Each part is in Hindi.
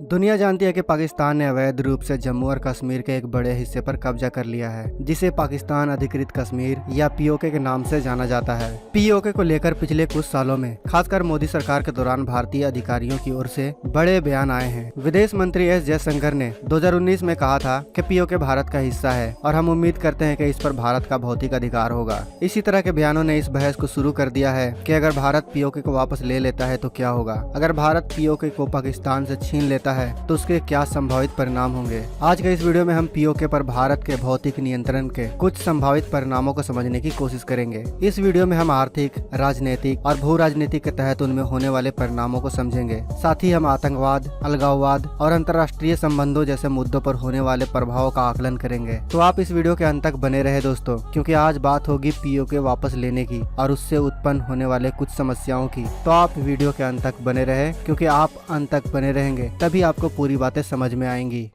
दुनिया जानती है कि पाकिस्तान ने अवैध रूप से जम्मू और कश्मीर के एक बड़े हिस्से पर कब्जा कर लिया है, जिसे पाकिस्तान अधिकृत कश्मीर या पीओके के नाम से जाना जाता है। पीओके को लेकर पिछले कुछ सालों में खासकर मोदी सरकार के दौरान भारतीय अधिकारियों की ओर से बड़े बयान आए हैं। विदेश मंत्री एस जयशंकर ने 2019 में कहा था कि पीओके भारत का हिस्सा है और हम उम्मीद करते हैं कि इस पर भारत का भौतिक अधिकार होगा। इसी तरह के बयानों ने इस बहस को शुरू कर दिया है कि अगर भारत पीओके को वापस ले लेता है तो क्या होगा। अगर भारत पीओके को पाकिस्तान से छीन लेता है तो उसके क्या संभावित परिणाम होंगे। आज के इस वीडियो में हम पीओके पर भारत के भौतिक नियंत्रण के कुछ संभावित परिणामों को समझने की कोशिश करेंगे। इस वीडियो में हम आर्थिक, राजनीतिक और भू राजनीतिक के तहत उनमें होने वाले परिणामों को समझेंगे। साथ ही हम आतंकवाद, अलगाववाद और अंतर्राष्ट्रीय संबंधों जैसे मुद्दों पर होने वाले प्रभावों का आकलन करेंगे। तो आप इस वीडियो के अंत तक बने रहे दोस्तों, क्योंकि आज बात होगी पीओके वापस लेने की और उससे उत्पन्न होने वाले कुछ समस्याओं की। तो आप वीडियो के अंत तक बने रहे, क्योंकि आप अंत तक बने रहेंगे तभी आपको पूरी बातें समझ में आएंगी।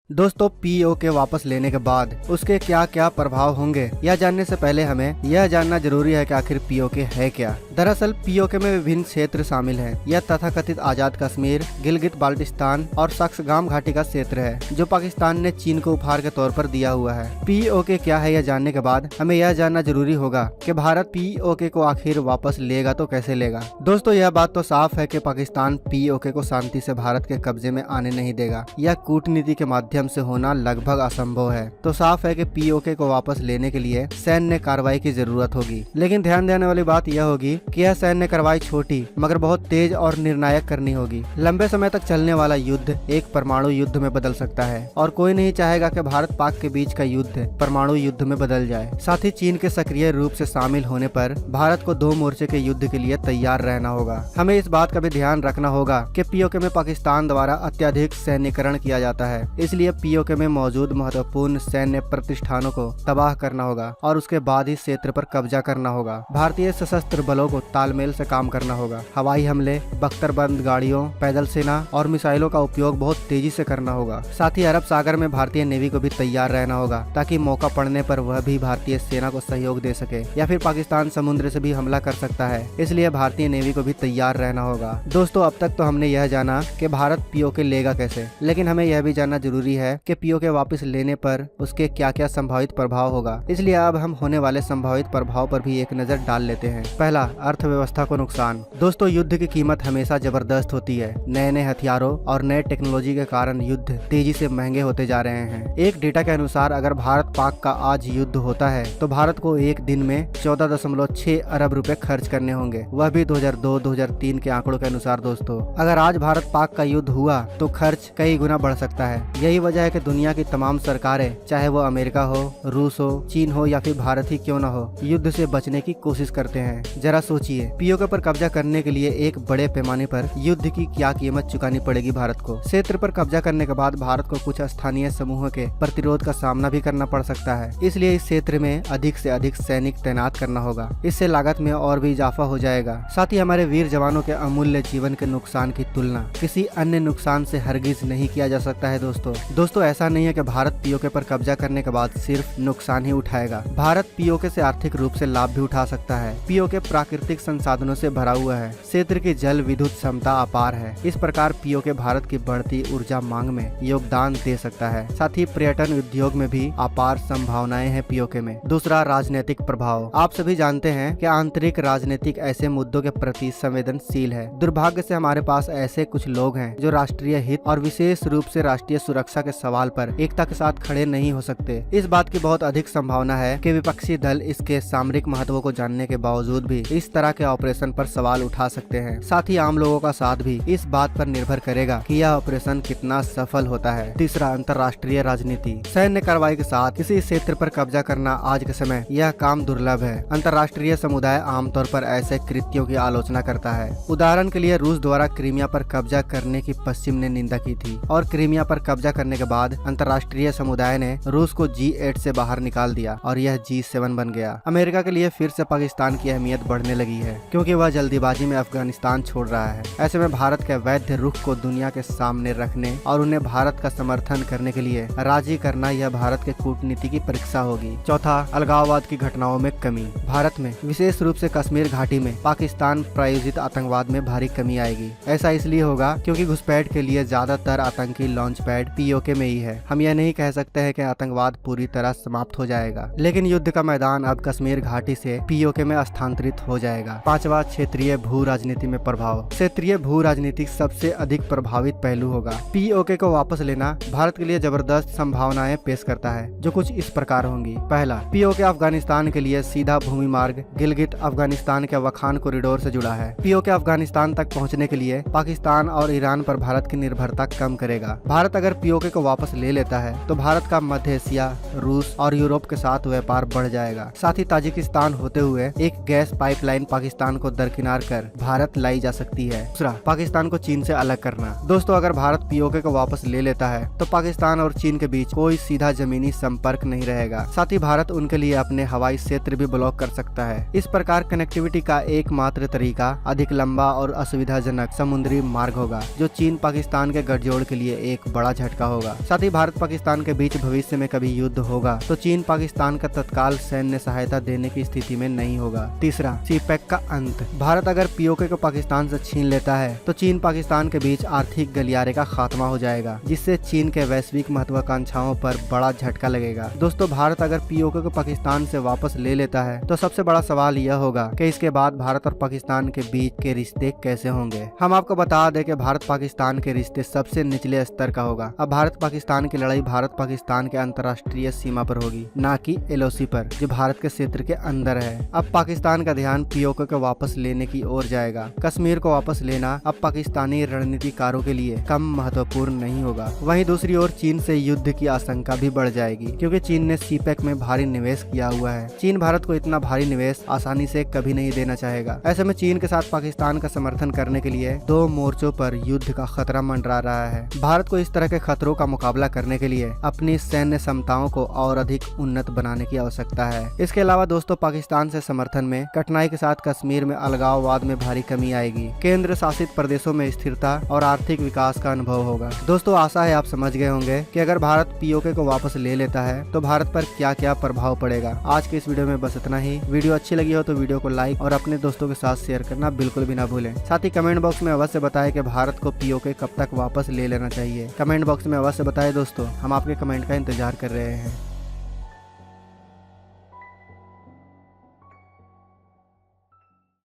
दोस्तों, पीओके वापस लेने के बाद उसके क्या क्या प्रभाव होंगे, यह जानने से पहले हमें यह जानना जरूरी है कि आखिर पीओके है क्या। दरअसल पीओके में विभिन्न क्षेत्र शामिल हैं। यह तथाकथित आजाद कश्मीर, गिलगित बाल्टिस्तान और सक्सगाम घाटी का क्षेत्र है, जो पाकिस्तान ने चीन को उपहार के तौर पर दिया हुआ है। पीओके क्या है, यह जानने के बाद हमें यह जानना जरूरी होगा कि भारत पीओके को आखिर वापस लेगा तो कैसे लेगा। दोस्तों, यह बात तो साफ है कि पाकिस्तान पीओके को शांति से भारत के कब्जे में आने नहीं देगा। यह कूटनीति के माध्यम से होना लगभग असंभव है। तो साफ है कि पीओके को वापस लेने के लिए सैन्य कार्रवाई की जरूरत होगी। लेकिन ध्यान देने वाली बात यह होगी कि यह सैन्य कार्रवाई छोटी मगर बहुत तेज और निर्णायक करनी होगी। लंबे समय तक चलने वाला युद्ध एक परमाणु युद्ध में बदल सकता है और कोई नहीं चाहेगा कि भारत पाक के बीच का युद्ध परमाणु युद्ध में बदल जाए। साथ ही चीन के सक्रिय रूप से शामिल होने पर भारत को दो मोर्चे के युद्ध के लिए तैयार रहना होगा। हमें इस बात का भी ध्यान रखना होगा कि पीओके में पाकिस्तान द्वारा अत्यधिक सैन्यकरण किया जाता है, इसलिए पीओके में मौजूद महत्वपूर्ण सैन्य प्रतिष्ठानों को तबाह करना होगा और उसके बाद ही क्षेत्र पर कब्जा करना होगा। भारतीय सशस्त्र बलों को तालमेल से काम करना होगा। हवाई हमले, बख्तरबंद गाड़ियों, पैदल सेना और मिसाइलों का उपयोग बहुत तेजी से करना होगा। साथ ही अरब सागर में भारतीय नेवी को भी तैयार रहना होगा, ताकि मौका पड़ने पर वह भी भारतीय सेना को सहयोग दे सके, या फिर पाकिस्तान समुद्र से भी हमला कर सकता है, इसलिए भारतीय नेवी को भी तैयार रहना होगा। दोस्तों, अब तक तो हमने यह जाना कि भारत पीओके लेगा कैसे, लेकिन हमें यह भी जानना जरूरी है कि पीओके वापस लेने पर उसके क्या क्या संभावित प्रभाव होगा। इसलिए अब हम होने वाले संभावित प्रभाव पर भी एक नजर डाल लेते हैं। पहला, अर्थव्यवस्था को नुकसान। दोस्तों, युद्ध की कीमत हमेशा जबरदस्त होती है। नए नए हथियारों और नए टेक्नोलॉजी के कारण युद्ध तेजी से महंगे होते जा रहे हैं। एक डेटा के अनुसार अगर भारत पाक का आज युद्ध होता है तो भारत को एक दिन में 14.6 अरब रुपए खर्च करने होंगे, वह भी 2002-2003 के आंकड़ों के अनुसार। दोस्तों, अगर आज भारत पाक का युद्ध हुआ तो खर्च कई गुना बढ़ सकता है। यही वजह है कि दुनिया की तमाम सरकारें, चाहे वो अमेरिका हो, रूस हो, चीन हो या फिर भारत ही क्यों न हो, युद्ध से बचने की कोशिश करते हैं। जरा सोचिए, पीओके पर कब्जा करने के लिए एक बड़े पैमाने पर युद्ध की क्या कीमत चुकानी पड़ेगी भारत को। क्षेत्र पर कब्जा करने के बाद भारत को कुछ स्थानीय समूहों के प्रतिरोध का सामना भी करना पड़ सकता है, इसलिए इस क्षेत्र में अधिक से अधिक सैनिक तैनात करना होगा। इससे लागत में और भी इजाफा हो जाएगा। साथ ही हमारे वीर जवानों के अमूल्य जीवन के नुकसान की तुलना किसी अन्य नुकसान से हरगिज नहीं किया जा सकता है। दोस्तों, ऐसा नहीं है कि भारत पीओके पर कब्जा करने के बाद सिर्फ नुकसान ही उठाएगा। भारत पीओके से आर्थिक रूप से लाभ भी उठा सकता है। पीओके प्राकृतिक संसाधनों से भरा हुआ है। क्षेत्र की जल विद्युत क्षमता अपार है। इस प्रकार पीओके भारत की बढ़ती ऊर्जा मांग में योगदान दे सकता है। साथ ही पर्यटन उद्योग में भी अपार संभावनाएं हैं पीओके में। दूसरा, राजनीतिक प्रभाव। आप सभी जानते हैं कि आंतरिक राजनीतिक ऐसे मुद्दों के प्रति संवेदनशील है। दुर्भाग्य से हमारे पास ऐसे कुछ लोग हैं जो राष्ट्रीय हित और विशेष रूप से राष्ट्रीय सुरक्षा के सवाल पर एकता के साथ खड़े नहीं हो सकते। इस बात की बहुत अधिक संभावना है कि विपक्षी दल इसके सामरिक महत्व को जानने के बावजूद भी इस तरह के ऑपरेशन पर सवाल उठा सकते हैं। साथ ही आम लोगों का साथ भी इस बात पर निर्भर करेगा कि यह ऑपरेशन कितना सफल होता है। तीसरा, अंतर्राष्ट्रीय राजनीति। सैन्य कार्रवाई के साथ किसी क्षेत्र पर कब्जा करना आज के समय यह काम दुर्लभ है। अंतर्राष्ट्रीय समुदाय आमतौर पर ऐसे कृत्यों की आलोचना करता है। उदाहरण के लिए रूस द्वारा क्रीमिया पर कब्जा करने की पश्चिम ने निंदा की थी और क्रीमिया पर कब्जा करने करने के बाद अंतर्राष्ट्रीय समुदाय ने रूस को G8 से बाहर निकाल दिया और यह G7 बन गया। अमेरिका के लिए फिर से पाकिस्तान की अहमियत बढ़ने लगी है क्योंकि वह जल्दीबाजी में अफगानिस्तान छोड़ रहा है। ऐसे में भारत के वैध रुख को दुनिया के सामने रखने और उन्हें भारत का समर्थन करने के लिए राजी करना यह भारत के कूटनीति की परीक्षा होगी। चौथा, अलगाववाद की घटनाओं में कमी। भारत में विशेष रूप से कश्मीर घाटी में पाकिस्तान प्रायोजित आतंकवाद में भारी कमी आएगी। ऐसा इसलिए होगा क्योंकि घुसपैठ के लिए ज्यादातर आतंकी लॉन्च पैड POK में ही है। हम यह नहीं कह सकते हैं कि आतंकवाद पूरी तरह समाप्त हो जाएगा, लेकिन युद्ध का मैदान अब कश्मीर घाटी से POK में स्थानांतरित हो जाएगा। पांचवा, क्षेत्रीय भू राजनीति में प्रभाव। क्षेत्रीय भू राजनीति सबसे अधिक प्रभावित पहलू होगा। POK को वापस लेना भारत के लिए जबरदस्त संभावनाएं पेश करता है, जो कुछ इस प्रकार होंगी। पहला, POK अफगानिस्तान के लिए सीधा भूमि मार्ग गिलगित अफगानिस्तान के वखान कॉरिडोर से जुड़ा है। POK अफगानिस्तान तक पहुंचने के लिए पाकिस्तान और ईरान पर भारत की निर्भरता कम करेगा। भारत अगर POK को वापस ले लेता है तो भारत का मध्य एशिया, रूस और यूरोप के साथ व्यापार बढ़ जाएगा। साथ ही ताजिकिस्तान होते हुए एक गैस पाइपलाइन पाकिस्तान को दरकिनार कर भारत लाई जा सकती है। दूसरा, पाकिस्तान को चीन से अलग करना। दोस्तों, अगर भारत POK को वापस ले लेता है तो पाकिस्तान और चीन के बीच कोई सीधा जमीनी संपर्क नहीं रहेगा। साथ ही भारत उनके लिए अपने हवाई क्षेत्र भी ब्लॉक कर सकता है। इस प्रकार कनेक्टिविटी का एकमात्र तरीका अधिक लंबा और असुविधाजनक समुद्री मार्ग होगा, जो चीन पाकिस्तान के गठजोड़ के लिए एक बड़ा झटका होगा। साथ ही भारत पाकिस्तान के बीच भविष्य में कभी युद्ध होगा तो चीन पाकिस्तान का तत्काल सैन्य सहायता देने की स्थिति में नहीं होगा। तीसरा, CPEC का अंत। भारत अगर POK को पाकिस्तान से छीन लेता है तो चीन पाकिस्तान के बीच आर्थिक गलियारे का खात्मा हो जाएगा, जिससे चीन के वैश्विक महत्वाकांक्षाओं पर बड़ा झटका लगेगा। दोस्तों, भारत अगर POK को पाकिस्तान से वापस ले लेता है तो सबसे बड़ा सवाल यह होगा कि इसके बाद भारत और पाकिस्तान के बीच के रिश्ते कैसे होंगे। हम आपको बता दें कि भारत पाकिस्तान के रिश्ते सबसे निचले स्तर का होगा। अब भारत पाकिस्तान की लड़ाई भारत पाकिस्तान के अंतर्राष्ट्रीय सीमा पर होगी, न कि LOC पर, जो भारत के क्षेत्र के अंदर है। अब पाकिस्तान का ध्यान POK को वापस लेने की ओर जाएगा। कश्मीर को वापस लेना अब पाकिस्तानी रणनीतिकारों के लिए कम महत्वपूर्ण नहीं होगा। वहीं दूसरी ओर चीन से युद्ध की आशंका भी बढ़ जाएगी, क्योंकि चीन ने CPEC में भारी निवेश किया हुआ है। चीन भारत को इतना भारी निवेश आसानी से कभी नहीं देना चाहेगा। ऐसे में चीन के साथ पाकिस्तान का समर्थन करने के लिए दो मोर्चों पर युद्ध का खतरा मंडरा रहा है। भारत को इस तरह के खतरों का मुकाबला करने के लिए अपनी सैन्य क्षमताओं को और अधिक उन्नत बनाने की आवश्यकता है। इसके अलावा दोस्तों, पाकिस्तान से समर्थन में कठिनाई के साथ कश्मीर में अलगाववाद में भारी कमी आएगी। केंद्र शासित प्रदेशों में स्थिरता और आर्थिक विकास का अनुभव होगा। दोस्तों, आशा है आप समझ गए होंगे कि अगर भारत POK को वापस ले लेता है तो भारत पर क्या क्या प्रभाव पड़ेगा। आज के इस वीडियो में बस इतना ही। वीडियो अच्छी लगी हो तो वीडियो को लाइक और अपने दोस्तों के साथ शेयर करना बिल्कुल भी ना भूलें। साथ ही कमेंट बॉक्स में अवश्य बताएं कि भारत को POK कब तक वापस ले लेना चाहिए। कमेंट बॉक्स में अवश्य बताएं दोस्तों, हम आपके कमेंट का इंतजार कर रहे हैं।